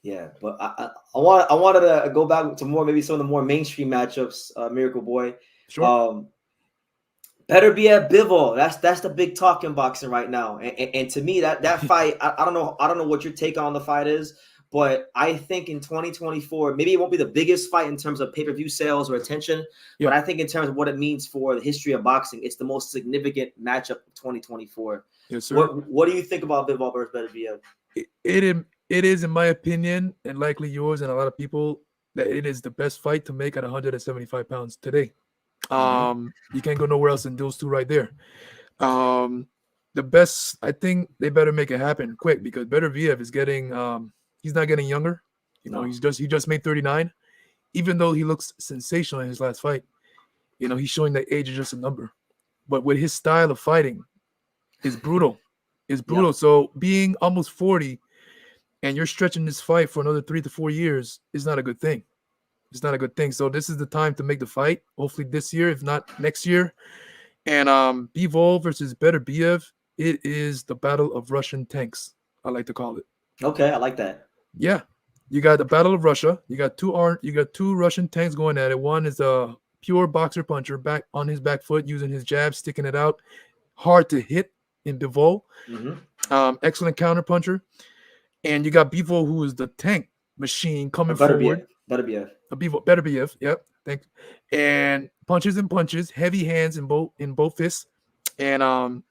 Yeah, but I wanted to go back to more maybe some of the more mainstream matchups. Miracle Boy, Sure. um, Beterbiev Bivol. That's the big talk in boxing right now. And to me, that fight, I don't know what your take on the fight is, but I think in 2024, maybe it won't be the biggest fight in terms of pay-per-view sales or attention, but Yep. I think in terms of what it means for the history of boxing, it's the most significant matchup of 2024. Yes, sir. What do you think about Bivol versus Beterbiev? It is, in my opinion, and likely yours and a lot of people, that it is the best fight to make at 175 pounds today. Mm-hmm. You can't go nowhere else than those two right there. Um, the best, I think they better make it happen quick because Beterbiev is getting, he's not getting younger. No. He just made 39. Even though he looks sensational in his last fight, he's showing that age is just a number. But with his style of fighting, is brutal. It's Yeah. brutal. So being almost 40 and you're stretching this fight for another 3 to 4 years is not a good thing. It's not a good thing. So this is the time to make the fight. Hopefully this year, if not next year. And Bivol versus Beterbiev, it is the battle of Russian tanks, I like to call it. Okay, I like that. Yeah. You got the Battle of Russia. You got two Russian tanks going at it. One is a pure boxer puncher back on his back foot, using his jab, sticking it out, hard to hit in Bivol. Mm-hmm. Excellent counter puncher. And you got Bivol, who is the tank machine coming forward. Beterbiev. Beterbiev, yep. Thanks. And punches, heavy hands in both fists, and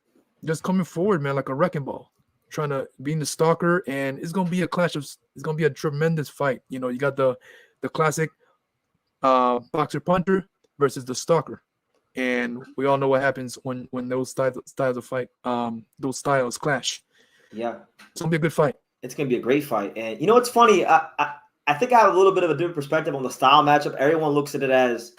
just coming forward, man, like a wrecking ball, trying to being the stalker. And it's gonna be a clash of. It's gonna be a tremendous fight. You got the classic boxer punter versus the stalker, and we all know what happens when those styles of fight, those styles clash. Yeah. It's gonna be a good fight. It's gonna be a great fight. And you know what's funny? I think I have a little bit of a different perspective on the style matchup. Everyone looks at it as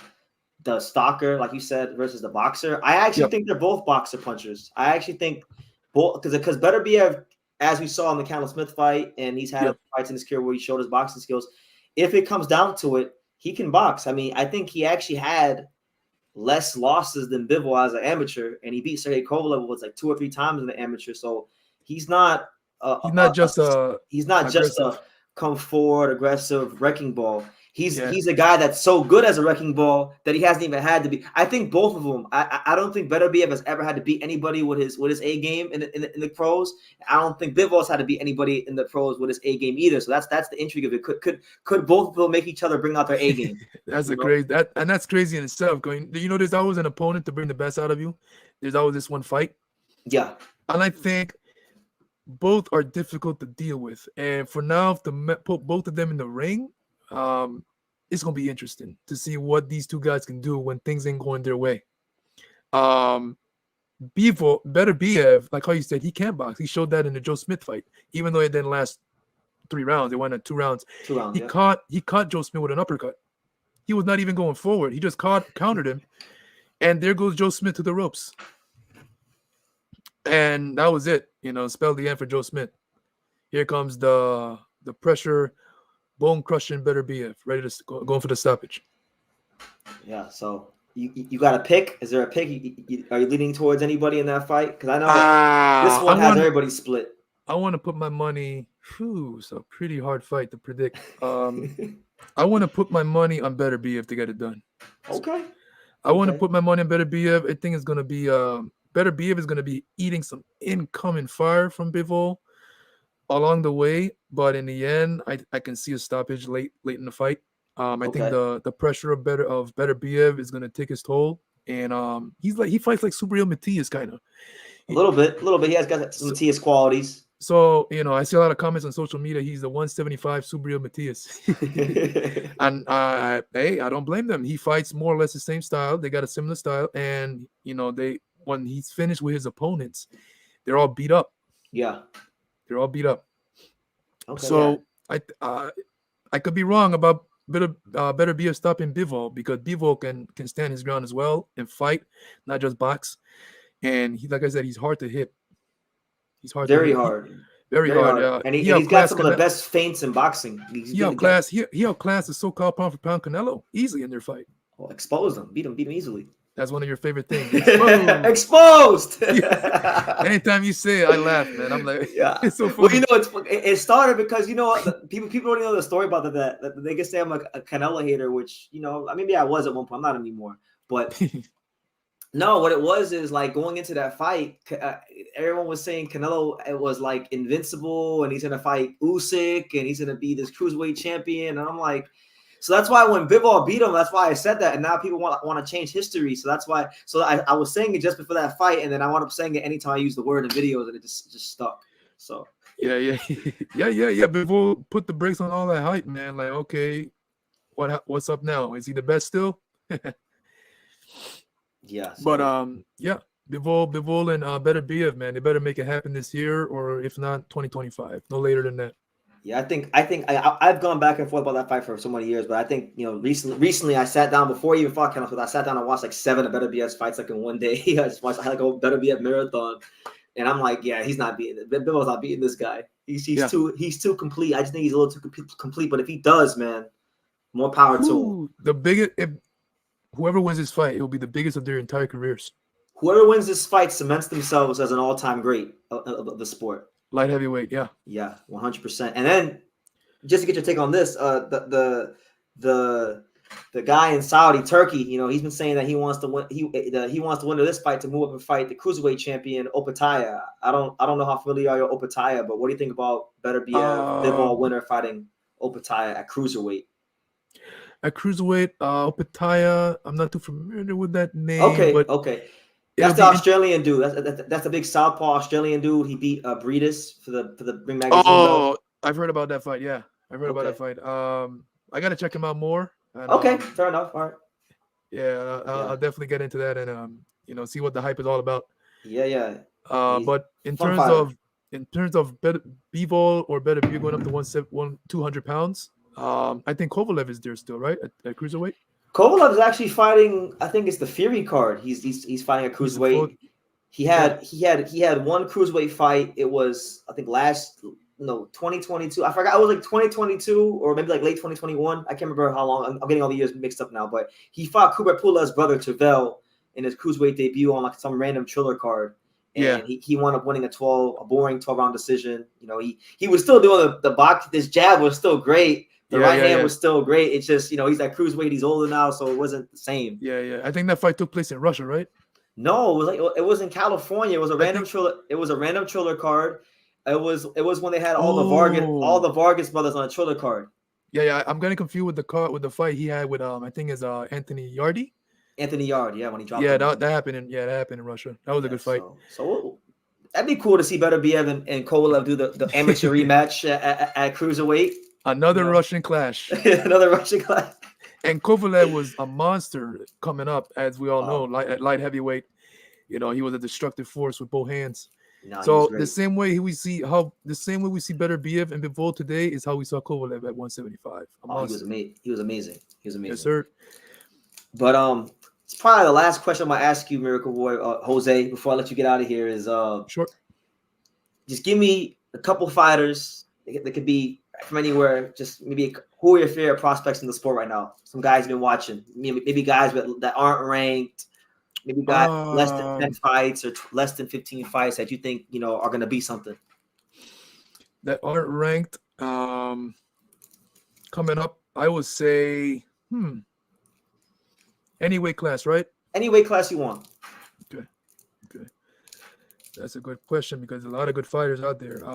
the stalker, like you said, versus the boxer. I actually think they're both boxer punchers. I actually think both because Beterbiev, as we saw in the Callum Smith fight, and he's had fights in his career where he showed his boxing skills. If it comes down to it, he can box. I mean, I think he actually had less losses than Bivol as an amateur, and he beat Sergey Kovalev was like 2 or 3 times in the amateur. So he's not. He's not just a come forward aggressive wrecking ball. He's a guy that's so good as a wrecking ball that he hasn't even had to be. I think both of them. I don't think Beterbiev has ever had to beat anybody with his A game in the pros. I don't think Bivol's had to beat anybody in the pros with his A game either. So that's the intrigue of it. Could both of them make each other bring out their A game? That's that's crazy in itself. There's always an opponent to bring the best out of you. There's always this one fight. Yeah, and I think both are difficult to deal with. And for now, to put both of them in the ring, it's gonna be interesting to see what these two guys can do when things ain't going their way. Beterbiev, like how you said, he can box. He showed that in the Joe Smith fight, even though it didn't last 3 rounds. It went at 2 rounds. He caught Joe Smith with an uppercut. He was not even going forward. He just countered him, and there goes Joe Smith to the ropes. And that was it. Spelled the end for Joe Smith. Here comes the pressure, bone crushing Beterbiev, ready to going for the stoppage. Yeah. So you got a pick? Is there a pick? Are you leaning towards anybody in that fight? Because I know this one has everybody split. I want to put my money. It's a pretty hard fight to predict. I want to put my money on Beterbiev to get it done. Okay. I want to put my money on Beterbiev. I think it's going to be Beterbiev is going to be eating some incoming fire from Bivol along the way, but in the end, I can see a stoppage late in the fight. I think the pressure of Beterbiev is going to take his toll, and he fights like Subriel Matias kind of. A little bit. He has got some Matias qualities. So I see a lot of comments on social media. He's the 175 Subriel Matias, and hey, I don't blame them. He fights more or less the same style. They got a similar style, and when he's finished with his opponents, they're all beat up. Yeah. They're all beat up. Okay, so I could be wrong about Beterbiev stopping Bivol, because Bivol can stand his ground as well and fight, not just box. And like I said, he's hard to hit. He's hard. Very hard. Very hard. And he's got some of the best feints in boxing. He outclassed the so-called pound for pound Canelo easily in their fight. Well, exposed him, beat him easily. That's one of your favorite things. Exposed. Exposed. Anytime you say it, I laugh, man. I'm like, Yeah. it's so Well, funny. it started because people don't know the story about that they can say I'm like a Canelo hater, which maybe I was at one point. I'm not anymore, but. No, what it was is like going into that fight, everyone was saying Canelo it was like invincible and he's gonna fight Usyk and he's gonna be this cruiserweight champion. And I'm like, so that's why when Bivol beat him, that's why I said that. And now people want to change history. So that's why. So I was saying it just before that fight, and then I wound up saying it anytime I use the word in videos, and it just stuck. So yeah. Bivol put the brakes on all that hype, man. Like, okay, what's up now? Is he the best still? Yeah. So. But Bivol and Beterbiev, man, they better make it happen this year, or if not, 2025, no later than that. Yeah, I think I've gone back and forth about that fight for so many years, but I think recently I sat down before he even fought Kenneth. I sat down and watched like 7 of Beterbiev's fights like in one day. I had like a Beterbiev marathon, and I'm like, yeah, he's not beating Bivol's not beating this guy. He's too complete. I just think he's a little too complete. But if he does, man, more power to him. The biggest, whoever wins this fight, it will be the biggest of their entire careers. Whoever wins this fight cements themselves as an all-time great of the sport. Light heavyweight, yeah, 100%. And then, just to get your take on this, the guy in Saudi, Turkey, he's been saying that he wants to win. He wants to win this fight to move up and fight the cruiserweight champion Opetaya. I don't know how familiar you are with Opetaya, but what do you think about Beterbiev Bivol winner fighting Opetaya at cruiserweight? At cruiserweight, Opetaya, I'm not too familiar with that name. Okay. That's the Australian dude. That's a big southpaw Australian dude. He beat Breedis for the Ring Magazine. Oh, I've heard about that fight. Yeah, I've heard about that fight. I gotta check him out more. And, okay, fair enough. All right. Yeah, I'll definitely get into that and see what the hype is all about. Yeah. But in terms of Bivol or Beterbiev going up to 200 pounds, I think Kovalev is there still, right? At cruiserweight. Kovalev is actually fighting. I think it's the Fury card. He's fighting a cruiserweight. He had one cruiserweight fight. It was I think 2022. I forgot. It was like 2022 or maybe like late 2021. I can't remember how long. I'm getting all the years mixed up now. But he fought Kubrat Pulev's brother Tervel in his cruiserweight debut on like some random Triller card. And he wound up winning a boring 12-round decision. He was still doing the box. This jab was still great. The right hand was still great. It's just, he's at cruiserweight. He's older now, so it wasn't the same. Yeah. I think that fight took place in Russia, right? No, it was in California. It was a random Triller. It was a random Triller card. It was when they had all the Vargas brothers on a Triller card. Yeah. I'm getting confused with the fight he had with I think is Anthony Yarde. Anthony Yarde, when he dropped. Yeah, that happened in Russia. That was a good fight. So that'd be cool to see Beterbiev and Kovalev do the amateur rematch at cruiserweight. Another Russian clash. Another Russian clash. And Kovalev was a monster coming up, as we all know, at light heavyweight. He was a destructive force with both hands. So the same way we see Beterbiev and Bivol today is how we saw Kovalev at 175. He was amazing. Yes, sir. But it's probably the last question I'm gonna ask you, Miracle Boy, Jose, before I let you get out of here is sure. Just give me a couple fighters. They could be from anywhere. Just maybe who are your favorite prospects in the sport right now? Some guys you've been watching. Maybe guys that aren't ranked. Maybe got less than 10 fights or less than 15 fights that you think are going to be something. That aren't ranked. Coming up, I would say, any weight class, right? Any weight class you want. Okay. That's a good question because there's a lot of good fighters out there.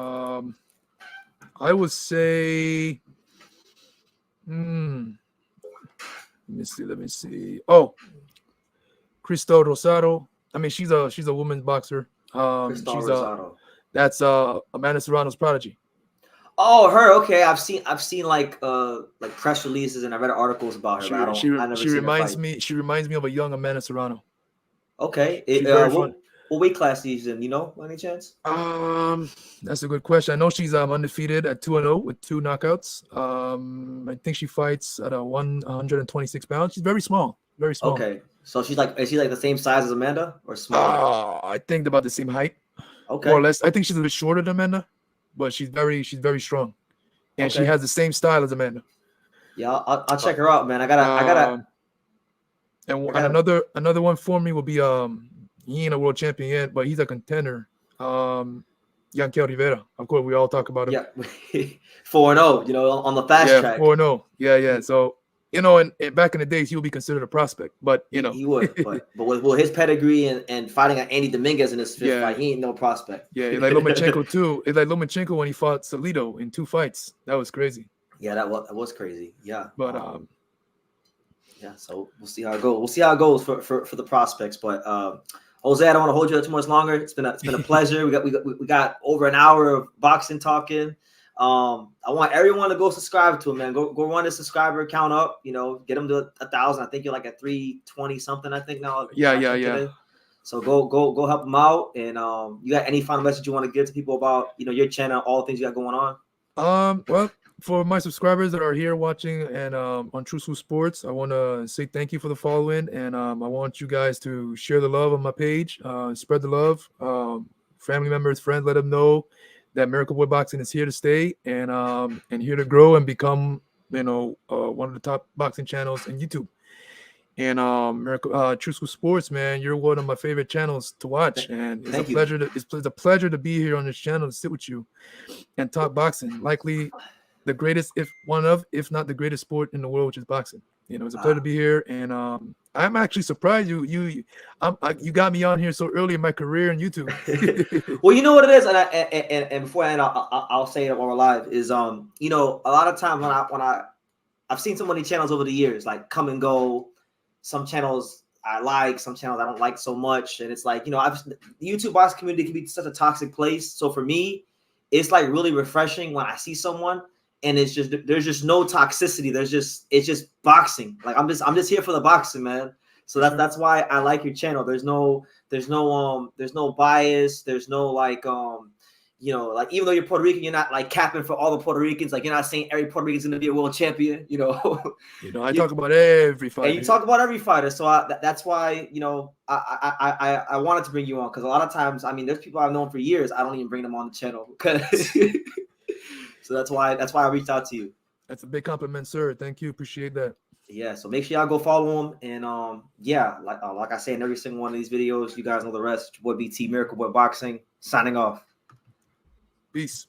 I would say, let me see. Oh, Cristal Rosado. I mean, she's a women's boxer. Rosado. That's Amanda Serrano's prodigy. Oh, her. Okay, I've seen like press releases and I read articles about her. She reminds me of a young Amanda Serrano. Okay. What weight class is she in? Any chance? That's a good question. I know she's undefeated at 2-0 with 2 knockouts. I think she fights at 126 pounds. She's very small. Very small. Okay. So is she like the same size as Amanda or smaller? I think about the same height. Okay. More or less. I think she's a bit shorter than Amanda, but she's very strong. And she has the same style as Amanda. Yeah, I'll check her out, man. I gotta And Yeah. another one for me will be he ain't a world champion yet, but he's a contender. Yankel Rivera. Of course, we all talk about him. Yeah, 4-0. You know, on the fast track. 4-0. Yeah. So you know, and back in the days, he would be considered a prospect, but you know, he would. But with his pedigree and fighting at Andy Dominguez in his fifth fight, he ain't no prospect. Yeah, it's like Lomachenko too. It's like Lomachenko when he fought Salido in 2 fights. That was crazy. Yeah, that was crazy. Yeah, but yeah. So we'll see how it goes. We'll see how it goes for the prospects. But Jose, I don't want to hold you up too much longer. It's been a pleasure. We got over an hour of boxing talking. I want everyone to go subscribe to him, man. Go run his subscriber count up. You know, get him to 1,000. I think you're like at 320 something. I think now. Yeah. Today. So go help him out. And you got any final message you want to give to people about your channel, all the things you got going on? Well, for my subscribers that are here watching and on True School Sports, I want to say thank you for the following, and I want you guys to share the love on my page, spread the love. Family members, friends, let them know that Miracle Boy Boxing is here to stay and here to grow and become one of the top boxing channels in YouTube. And True School Sports, man, you're one of my favorite channels to watch, and it's a pleasure to be here on this channel to sit with you and talk boxing. Likely the greatest, if not the greatest sport in the world, which is boxing. It's a pleasure to be here, and I'm actually surprised you got me on here so early in my career in YouTube. Well, you know what it is, and before I end, I'll say it while we're live. Is a lot of times when I've seen so many channels over the years, like come and go. Some channels I like, some channels I don't like so much, and it's like the YouTube boxing community can be such a toxic place. So for me, it's like really refreshing when I see someone and there's just no toxicity. It's just boxing. Like I'm just here for the boxing, man. So that's why I like your channel. There's no bias. There's no like even though you're Puerto Rican, you're not like capping for all the Puerto Ricans. Like you're not saying every Puerto Rican's gonna be a world champion. I talk about every fighter. And you talk about every fighter, so that's why I wanted to bring you on, because a lot of times, there's people I've known for years. I don't even bring them on the channel because. So that's why I reached out to you. That's a big compliment, sir. Thank you. Appreciate that. Yeah. So make sure y'all go follow him, and like I say in every single one of these videos, you guys know the rest. It's your boy BT, Miracle Boy Boxing, signing off. Peace.